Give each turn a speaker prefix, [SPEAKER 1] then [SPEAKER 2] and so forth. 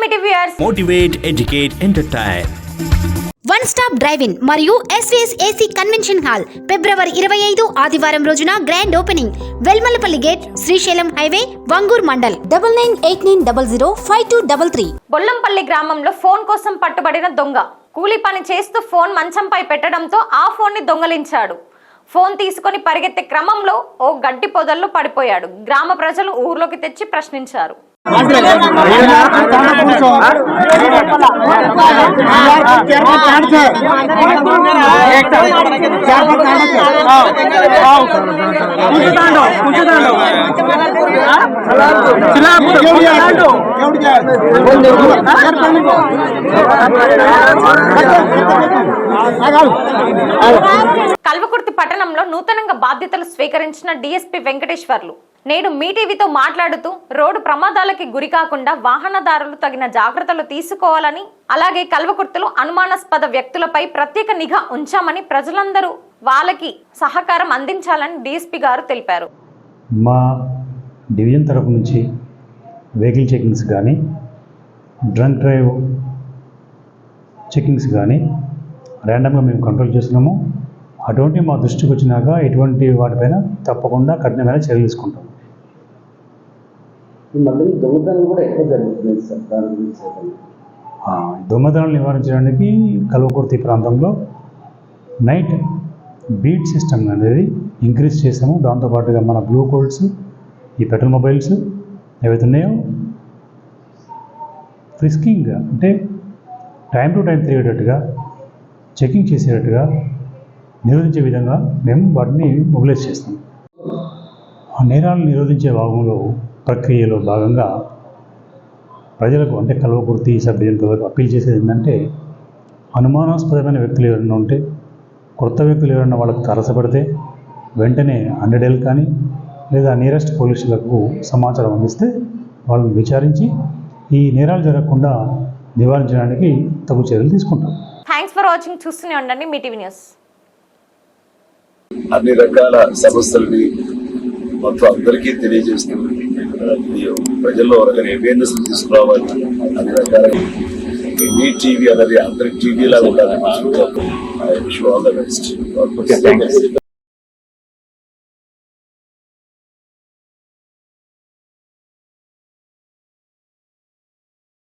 [SPEAKER 1] మీటి viewers.
[SPEAKER 2] Motivate, educate, entertain.
[SPEAKER 3] One stop drive in మరియు SVS AC convention hall ఫిబ్రవరి 25 ఆదివారం రోజున grand opening. Velmalapalli gate, Srisailam highway, Vangoor mandal. 9989005233.
[SPEAKER 1] బొల్లంపల్లి గ్రామంలో ఫోన్ కోసం పట్టుబడిన దొంగ కూలీ పని చేస్తూ ఫోన్ మంచంపై పెట్టడంతో ఆ ఫోన్ ని దొంగలించాడు. ఫోన్ తీసుకుని పరిగెత్తే క్రమంలో ఓ గడ్డి పొదల్లో పడిపోయాడు. గ్రామ ప్రజలు ఊర్లోకి తెచ్చి ప్రశ్నించారు. కల్వకుర్తి పట్టణంలో నూతనంగా బాధ్యతలు స్వీకరించిన డీఎస్పీ వెంకటేశ్వర్లు నేడు మీటీవీతో మాట్లాడుతూ రోడ్డు ప్రమాదాలకి గురి కాకుండా వాహనదారులు తగిన జాగ్రత్తలు తీసుకోవాలని, అలాగే కల్వకుర్తిలో అనుమానాస్పద వ్యక్తులపై ప్రత్యేక నిఘా ఉంచామని, ప్రజలందరూ వాళ్ళకి సహకారం అందించాలని డీఎస్పీ గారు తెలిపారు.
[SPEAKER 4] మా డివిజన్ తరఫు నుంచి వెహికల్ చెకింగ్స్ కానీ, డ్రంక్ డ్రైవ్ చెకింగ్స్ కానీ ర్యాండమ్గా మేము కంట్రోల్ చేస్తున్నాము. అటువంటి మా దృష్టికి వచ్చినాక ఎటువంటి వాటిపైన తప్పకుండా కఠినమైన చర్యలు తీసుకుంటాం. దొంగతనాలు నివారించడానికి కల్వకుర్తి ప్రాంతంలో నైట్ బీట్ సిస్టమ్ అనేది ఇంక్రీజ్ చేసాము. దాంతోపాటుగా మన బ్లూ కోడ్స్, ఈ పెట్రోల్ మొబైల్స్ ఏవైతే ఉన్నాయో ఫ్రిస్కింగ్గా అంటే టైం టు టైం తిరిగేటట్టుగా చెకింగ్ చేసేటట్టుగా నిరోధించే విధంగా మేము వాటిని మొబిలైజ్ చేస్తాం. ఆ నేరాలను నిరోధించే భాగంలో ప్రక్రియలో భాగంగా ప్రజలకు అంటే కల్వకుర్తి సబ్ డివిజన్ ప్రజలకు అప్పీల్ చేసేది ఏంటంటే, అనుమానాస్పదమైన వ్యక్తులు ఎవరైనా ఉంటే, కొత్త వ్యక్తులు ఎవరైనా వాళ్ళకు తారసపడితే వెంటనే 100 కానీ లేదా నియరెస్ట్ పోలీసులకు సమాచారం అందిస్తే వాళ్ళని విచారించి ఈ నేరాలు జరగకుండా నివారించడానికి తగు చర్యలు తీసుకుంటాం.
[SPEAKER 1] Thanks for watching. చూస్తూనే ఉండండి మీ టీవీ న్యూస్.
[SPEAKER 5] అన్ని రకాల సమస్యలని మొత్తం అందరికీ తెలియజేస్తూ ప్రజల్లో అవేర్నెస్ తీసుకురావాలి. అన్ని రకాల మీ టీవీ అనేది అందరి టీవీ లాగా ఉండాలని. I wish you all the best.